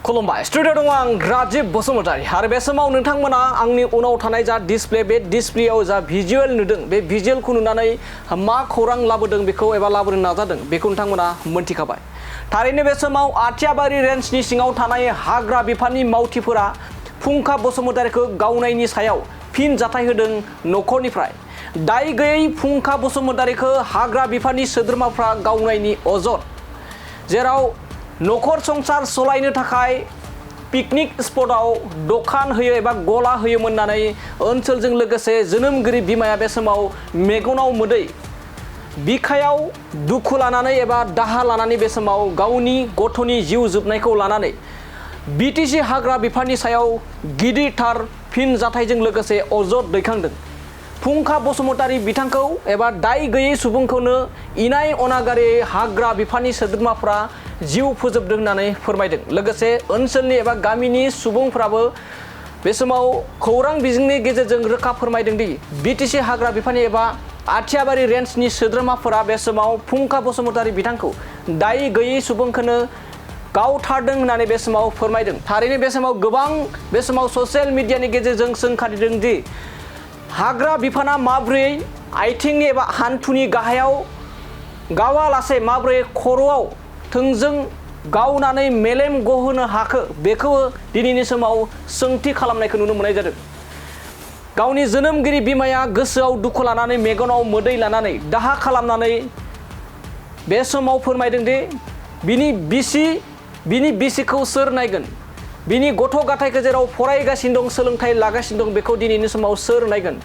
खुलुमबाय स्टुडिअ दङ आं राजिब बसुमतारी आरो बे समाव नोंथांमोना आंनि उनाव थानाय जा डिसप्ले बे डिसप्लेयाव जा भिजुअल नुदों बे भिजुअलखौ नुनानै मा खौरां लाबोदों बेखौ एबा लाबोनो नाजादों बेखौ नोंथांमोना मोनथिखाबाय। थारैनो बे समाव आथियाबारि रेन्जनि सिङाव थानाय हाग्रा बिफाननि मावथिफोरा फुंखा बसुमतारीखौ गावनायनि सायाव फिन जाथाय होदों नखरनिफ्राय। दाय गैयै फुंखा बसुमतारीखौ हाग्रा बिफाननि सोद्रोमाफ्रा गावनायनि अजद, जेराव नखर संसार सलायनो थाखाय पिकनिक स्पटआव दखान होयो एबा गला होयोमोन होननानै ओनसोलजों लोगोसे जोनोमगिरि बिमाया बे समाव मेगनाव मोदै बिखायाव दुखु लानानै एबा दाहा लानानै बे समाव गावनि गथ'नि जिउ जोबनायखौ लानानै बिटिसि हाग्रा बिफाननि सायाव गिदिरथार फिन जाथायजों लोगोसे अजद दैखांदों। फुंखा बसुमतारी बिथांखौ एबा दाय गैयै सुबुंखौनो इनाय अनागारि हाग्रा बिफाननि सोद्रोमाफ्रा जिउ फोजोबदों होननानै फोरमायदों। लोगोसे ओनसोलनि एबा गामिनि सुबुंफ्राबो बे समाव खौरां बिजोंनि गेजेरजों रोखा फोरमायदों दि बिटिसि हाग्रा बिफाननि एबा आथियाबारि रेन्जनि सोद्रोमाफोरा बे समाव फुंखा बसुमतारी बिथांखौ दाय गैयै सुबुंखौनो गावथारदों होननानै बे समाव फोरमायदों। थारैनो बे समाव गोबां बे समाव ससियेल मिडियानि गेजेरजों सोंखारिदों दि हाग्रा बिफाना माब्रै आथिंनि एबा हान्थुनि गाहायाव गावालासे माब्रै खर'आव थोंजों गावनानै मेलेम गहोनो हाखो बेखौ दिनैनि समाव सोंथि खालामनायखौ नुनो मोननाय जादों। गावनि जोनोमगिरि बिमाया गोसोआव दुखु लानानै मेगनाव मोदै लानानै दाहा खालामनानै बे समाव फोरमायदों दि बिनि बिसिखौ सोर नायगोन, बिनि गथ' गथायखौ जेराव फरायगासिनो दं सोलोंथाइ लागासिनो दं बेखौ दिनैनि समाव सोर नायगोन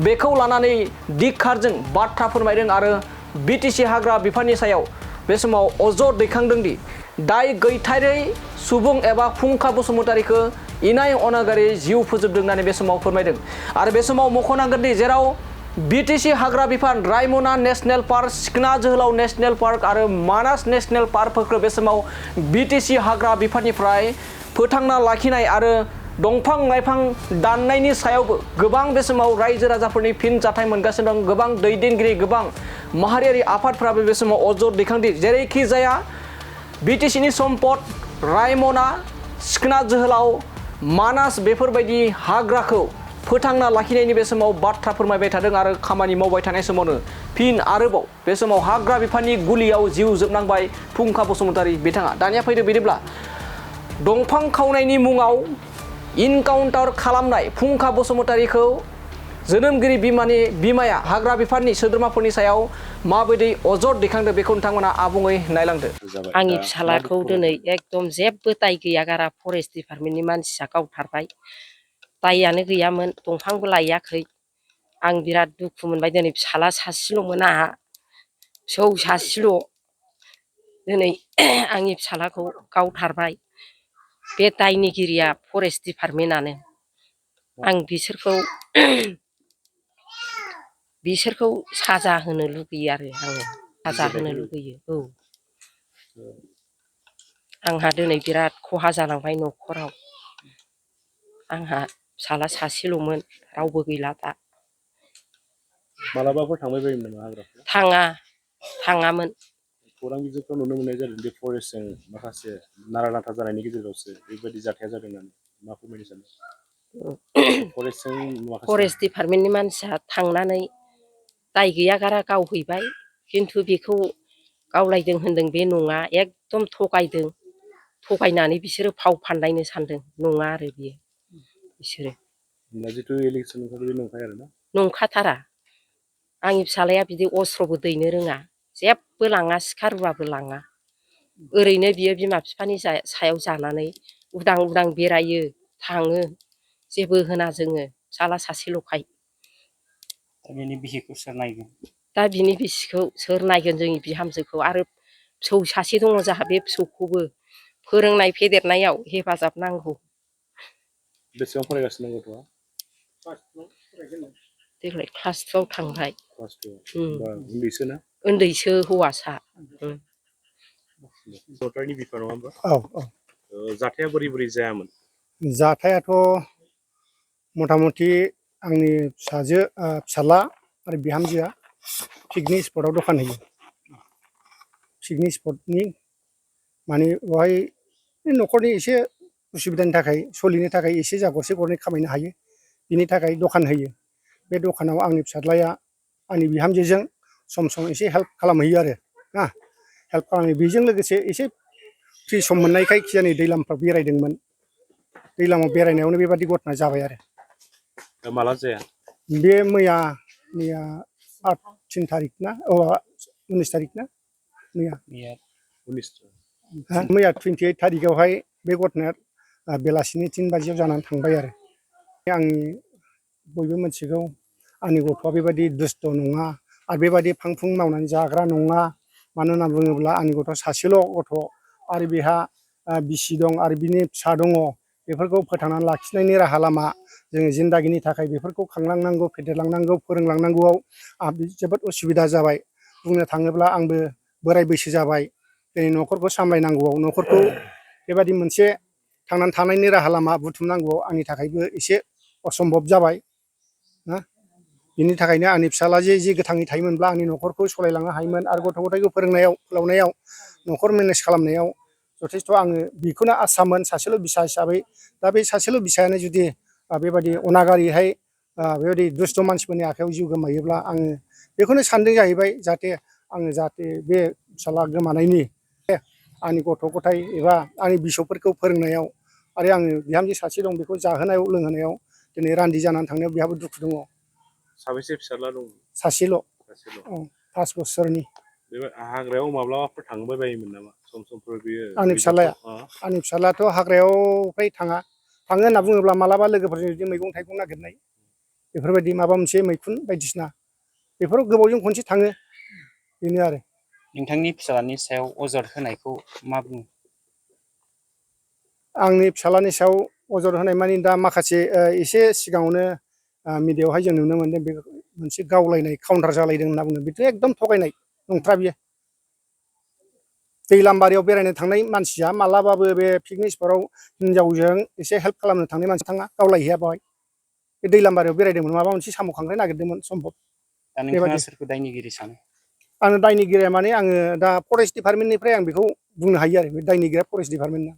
बेखौ लानानै धिक्कारजों बाथ्रा फोरमायदों आरो बिटिसि हाग्रा बिफाननि सायाव बे समाव अजद दैखांदों दि दाय गैथारै सुबुं एबा फुंखा बसुमतारीखौ इनाय अनागारि जिउ फोजोबदों होननानै बे समाव फोरमायदों। आरो बे समाव मख'नांगोन दि जेराव बिटिसि हाग्रा बिफान रायमना नेशनेल पार्क, सिखना जोहोलाव नेशनेल पार्क आरो मानास नेशनेल पार्कफोरखौ बे समाव बिटिसि हाग्रा बिफाननिफ्राय फोथांना लाखिनाय आरो दंफां लाइफां दाननायनि सायावबो गोबां बे समाव रायजो राजाफोरनि फिन जाथाय मोनगासिनो दं। गोबां दैदेनगिरि गोबां माहारियारि आफादफ्राबो बे समाव अजद दैखांदि जेरैखि जाया बिटिसिनि सम्पद रायमना, सिखना जोहोलाव, मानास बेफोरबायदि हाग्राखौ फोथांना लाखिनायनि बे समाव बाथ्रा फोरमायबाय थादों आरो खामानि मावबाय थानाय समावनो फिन आरोबाव बे समाव हाग्रा बिफाननि गुलियाव जिउ जोबनांबाय फुंखा बसुमतारी बिथाङा। दानिया फैदो बिदिब्ला दंफां खावनायनि मुङाव इनकाउन्टार खालामनाय फुंखा बसुमतारीखौ जोनोमगिरि बिमाया हाग्रा बिफाननि सोद्रोमाफोरनि सायाव माबायदि अजद दैखांदों बेखौ नोंथांमोना आबुङै नायलांदो। आंनि फिसालाखौ दिनै एकदम जेबो दाय गैया गारा फरेस्ट डिपार्टमेन्टनि मानसिया गावथारबाय। दाययानो गैयामोन, दंफांबो लायाखै। आं बिराद दुखु मोनबाय। दिनै फिसाला सासेल'मोन आंहा, फिसौ सासेल'। दिनै आंनि फिसालाखौ गावथारबाय बे दायनिगिरिया फरेस्ट डिपार्टमेन्टआनो। आं बिसोरखौ साजा होनो लुगैयो आरो आङो साजा होनो लुगैयो। औ आंहा दिनै बिराद खहा जालांबाय न'खराव। आंहा फिसाला सासेल'मोन, रावबो गैला दा। मालाबाफोर थांबाय बायोमोन नामा हाग्राखौ? थाङामोन। खौरां बिजोंफ्राव नुनो मोननाय जादों बे फरेस्टजों माखासे नारा नाथा जानायनि गेजेरावसो बेबायदि जाथाया जादों होननानै मा फोरमायनो सानो? फरेस्ट डिपार्टमेन्टनि मानसिया थांनानै दाय गैया गारा गावहैबाय, खिन्थु बेखौ गावलायदों होनदों बे नङा, एकदम थगायदों। थगायनानै बिसोरो फाव फान्दायनो सानदों, नङा आरो बियो बिसोरो। जिथु इलेक्सन बे नंखाय आरोना? नंखाथारा। आंनि फिसालाया बिदि अस्त्रबो दैनो रोङा, जेबो लाङा, सिखा रुवाबो लाङा। ओरैनो बियो बिमा बिफानि सायाव जानानै उदां उदां बेरायो थाङो, जेबो होना जोङो फिसाला सासेल'खाय। दा बिनि बिसिखौ सोर नायगोन? दा बिनि बिसिखौ सोर नायगोन जोंनि बिहामजोखौ? आरो फिसौ सासे दङ जोंहा, बे फिसौखौबो फोरोंनाय फेदेरनायाव हेफाजाब नांगौ। बेसेबां फरायगासिनो गथ'आ? देग्लाय क्लास 2आव थांबाय। उन्दैसो ना? उन्दैसो हौवासा। सरकारनि बिफान नङा होमबा? औ औ। जाथाया बोरै जायामोन? जाथायाथ' मथा मथि आंनि फिसाला आरो बिहामजोआ पिकनिक स्पटआव दखान होयो। पिकनिक स्पटनि माने बेवहाय न'खरनि एसे उसुबिदानि थाखाय सोलिनो थाखाय एसे जा गरसे गरनै खामायनो हायो बिनि थाखाय दखान होयो बे दखानाव आंनि फिसाज्लाया आंनि बिहामजोजों सम सम एसे हेल्प खालामहैयो आरो ना हेल्प खालामो बेजों लोगोसे एसे फ्रि सम मोननायखाय खिजानि दैलामफ्राव बेरायदोंमोन दैलामाव बेरायनायावनो बेबादि घटना जाबाय आरो दा माला जाया बे मैया 3 तारिख ना 19 तारिख ना मैया 19 मैया 28 तारिखआवहाय बे घटनाया बेलासिनि 3 बाजियाव जानानै थांबाय आरो आंनि बयबो मिथिगौ आंनि गथ'आ बेबायदि दुस्त नङा आरो बेबायदि फां फुं मावनानै जाग्रा नङा मानो होनना बुङोब्ला आंनि गथ'आ सासेल' गथ' आरो बेहा बिसि दं आरो बिनि फिसा दङ बेफोरखौ फोथांनानै लाखिनायनि राहा लामा जोङो जिन्दागिनि थाखाय बेफोरखौ खांलांनांगौ फेदेरलांनांगौ फोरोंलांनांगौआव आंहा जोबोद उसुबिदा जाबाय बुंनो थाङोब्ला आंबो बोराय बैसो जाबाय दिनै न'खरखौ सामलायनांगौआव न'खरखौ बेबायदि मोनसे थांनानै थानायनि राहा लामा बुथुमनांगौआव आंनि थाखायबो एसे असम्भब जाबाय ना बिनि थाखायनो आंनि फिसाला जे गोथाङै थायोमोनब्ला आंनि न'खरखौ सालायलांनो हायोमोन आरो गथ' गथायखौ फोरोंनायाव फोलावनायाव न'खर मेनेज खालामनायाव जथेस्थ' आङो बेखौनो आसामोन सासेल' बिसा हिसाबै दा बे सासेल' बिसायानो जुदि बेबायदि अनागारिहाय बेबायदि दुस्त मानसिफोरनि आखायाव जिउ गोमायोब्ला आङो बेखौनो सानदों जाहैबाय जाहाथे बे फिसाला गोमानायनि आंनि गथ' गथाय एबा आंनि बिसौफोरखौ फोरोंनायाव आरो आङो बिहामजो सासे दं बेखौ जाहोनायाव लोंहोनायाव दिनै रान्दि जानानै थांनायाव बेहाबो दुखु दङ साबेसे फिसाज्ला दं सासेल' सासेल' 5 बोसोरनि बे हाग्रायाव माब्लाबाफोर थांबाय बायोमोन नामा सम समफोर बियो आंनि फिसालायाथ' हाग्रायाव फ्राय थाङो होनना बुङोब्ला मालाबा लोगोफोरजों बिदि मैगं थाइगं नागिरनाय बेफोरबायदि माबा मोनसे मैखुन बायदिसिना बेफोराव गोबावजों खनसे थाङो बेनो आरो नोंथांनि फिसालानि सायाव अजद होनायखौ मा बुङो आंनि फिसालानि सायाव अजद होनाय मानि दा माखासे एसे सिगाङावनो मिडियायावहाय जों नुनो मोनदों बे मोनसे गावलायनाय काउन्टार जालायदों होनना बुंदों बेथ' एकदम थगायनाय नंथारा बियो दैलामबारियाव बेरायनो थांनाय मानसिया मालाबाबो बे पिकनिक स्पटआव हिनजावजों एसे हेल्प खालामनो थांनाय मानसि थाङा गावलायहैया बेवहाय बे दैलामबारियाव बेरायदोंमोन माबा मोनसे साम' खांख्राय नागिरदोंमोन सम्भब दा नोंथाङा बेबायदि सोरखौ दायनिगिरि सानो आङो दायनिगिरिया माने आङो दा फरेस्ट डिपार्टमेन्टनिफ्राय आं बेखौ बुंनो हायो आरो बे दायनिगिरिया फरेस्ट डिपार्टमेन्टना